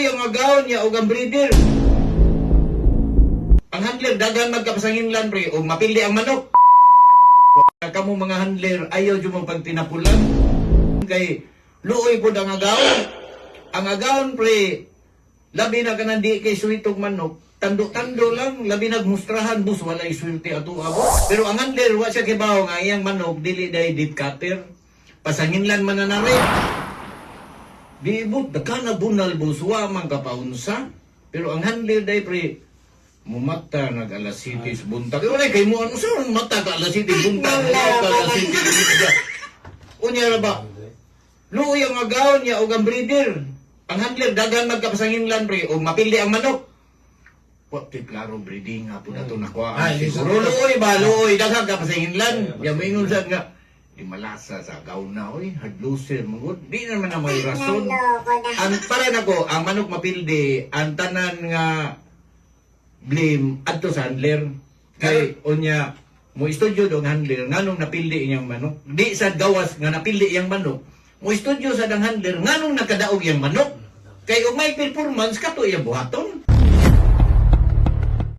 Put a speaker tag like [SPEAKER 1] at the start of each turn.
[SPEAKER 1] Luoy ang agawon niya o ang breeder. Ang handler, dagan magkapasanginlan pre, o mapili ang manok. Kamu mga handler, ayaw dyan mo pag tinapulan. Kay luoy po ang agawon. Ang agawon pre, labi na ka nandi kay suwitog manok. Tando-tando lang, labi nagmustrahan, bus, wala iswerte ato abo. Pero ang handler, wa siya kibaw nga, iyang manok, dili day deep cutter. Pasanginlan man na rin. Di ibot, na bunal bus, wa man kapaunsa. Pero ang handler day pre, mumata nag-alas cities buntag. Wala kay mo, ano saan mata ka alas cities buntag? Alas cities buntag. Unya na ba? Luoy ang agawon niya o ang breeder. Ang handler, dagan magkapasanginlan pre, o mapili ang manok. Pati klaro breeding nga po na ito nakuha. Siguro luoy ba? Luoy, dagan kapasanginlan. Yan may ingon saan nga. Di malasa sa agaw na, oy. Hardloser, magod. Di naman na may rason. Ang para na ko, ang manok mapildi, ang tanan nga blame adto sa handler. Kay unya mo studio dong handler nganong napildi iyang manok. Di sa gawas nga napildi iyang manok. Mo studio sa dang handler nganong nakadaog iyang manok. Kay og may performance kato iyang buhaton.